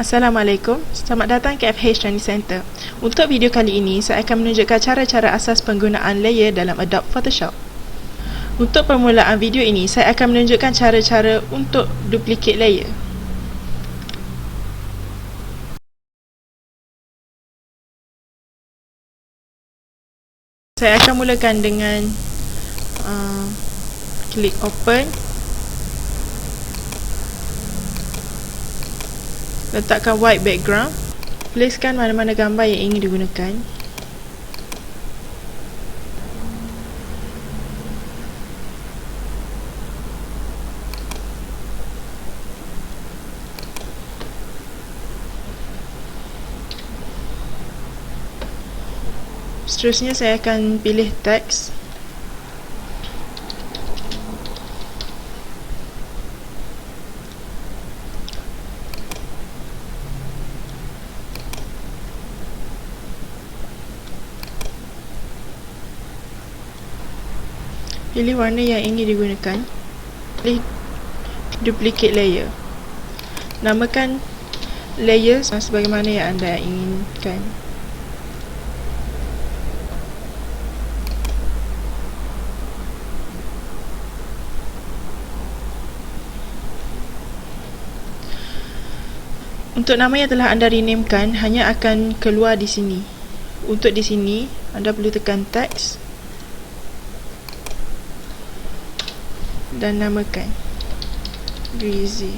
Assalamualaikum, selamat datang ke FH Training Center. Untuk video kali ini, saya akan menunjukkan cara-cara asas penggunaan layer dalam Adobe Photoshop. Untuk permulaan video ini, saya akan menunjukkan cara-cara untuk duplicate layer. Saya akan mulakan dengan klik open. Letakkan white background. Tuliskan mana-mana gambar yang ingin digunakan. Seterusnya saya akan pilih teks. Pilih warna yang ingin digunakan. Pilih duplicate layer. Namakan layer sebagaimana yang anda inginkan. Untuk nama yang telah anda renamekan hanya akan keluar di sini. Untuk di sini anda perlu tekan teks dan namakan Breezy.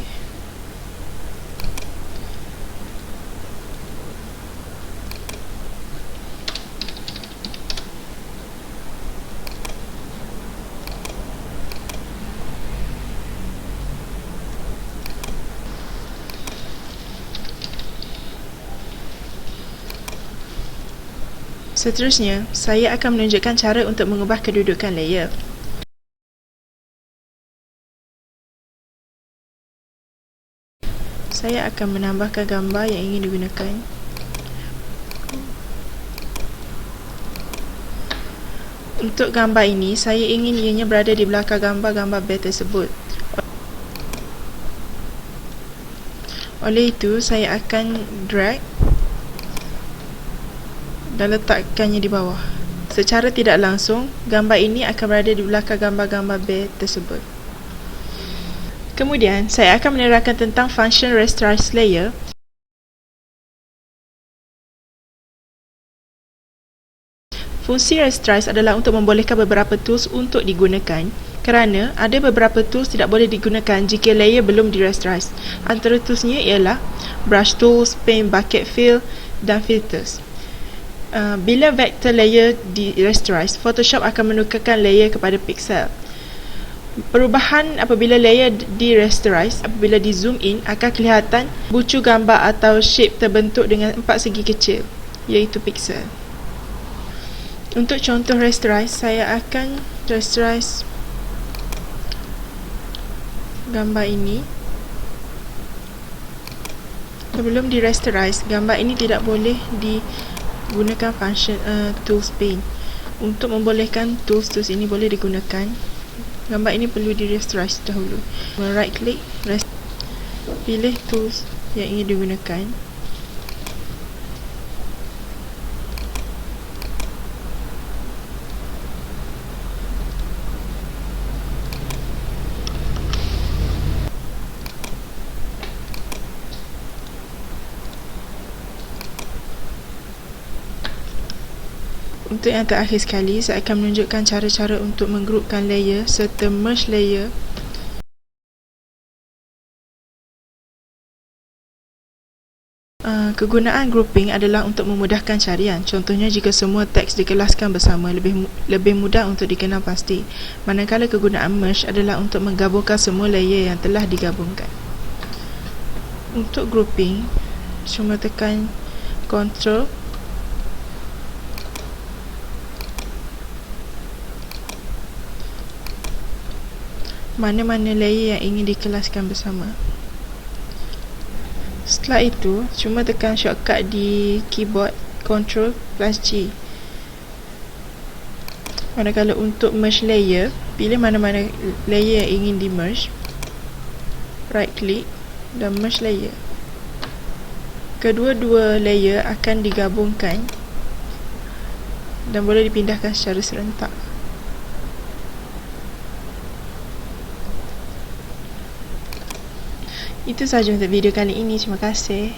Seterusnya, saya akan menunjukkan cara untuk mengubah kedudukan layer. Saya akan menambahkan gambar yang ingin digunakan. Untuk gambar ini, saya ingin ianya berada di belakang gambar-gambar bed tersebut. Oleh itu, saya akan drag dan letakkannya di bawah. Secara tidak langsung, gambar ini akan berada di belakang gambar-gambar bed tersebut. Kemudian, saya akan menerangkan tentang function Rasterize layer. Fungsi Rasterize adalah untuk membolehkan beberapa tools untuk digunakan, kerana ada beberapa tools tidak boleh digunakan jika layer belum di-rasterize. Antara toolsnya ialah brush tools, paint, bucket fill dan filters. Bila vector layer di-rasterize, Photoshop akan menukarkan layer kepada pixel. Perubahan apabila layer di-rasterize, apabila di zoom in, akan kelihatan bucu gambar atau shape terbentuk dengan 4 segi kecil, iaitu pixel. Untuk contoh rasterize, saya akan rasterize gambar ini. Sebelum di-rasterize, gambar ini tidak boleh digunakan function tools paint. Untuk membolehkan tools ini boleh digunakan, gambar ini perlu di-rasterize dahulu. Right click, pilih tools yang ingin digunakan. Untuk yang terakhir sekali, saya akan menunjukkan cara-cara untuk menggroupkan layer serta merge layer. Kegunaan grouping adalah untuk memudahkan carian. Contohnya, jika semua teks dikelaskan bersama, lebih mudah untuk dikenal pasti. Manakala kegunaan merge adalah untuk menggabungkan semua layer yang telah digabungkan. Untuk grouping, cuma tekan Ctrl mana-mana layer yang ingin dikelaskan bersama. Setelah itu, cuma tekan shortcut di keyboard Ctrl plus G. Manakala untuk merge layer, pilih mana-mana layer yang ingin di merge, right click dan merge layer. Kedua-dua layer akan digabungkan dan boleh dipindahkan secara serentak. Itu sahaja untuk video kali ini. Terima kasih.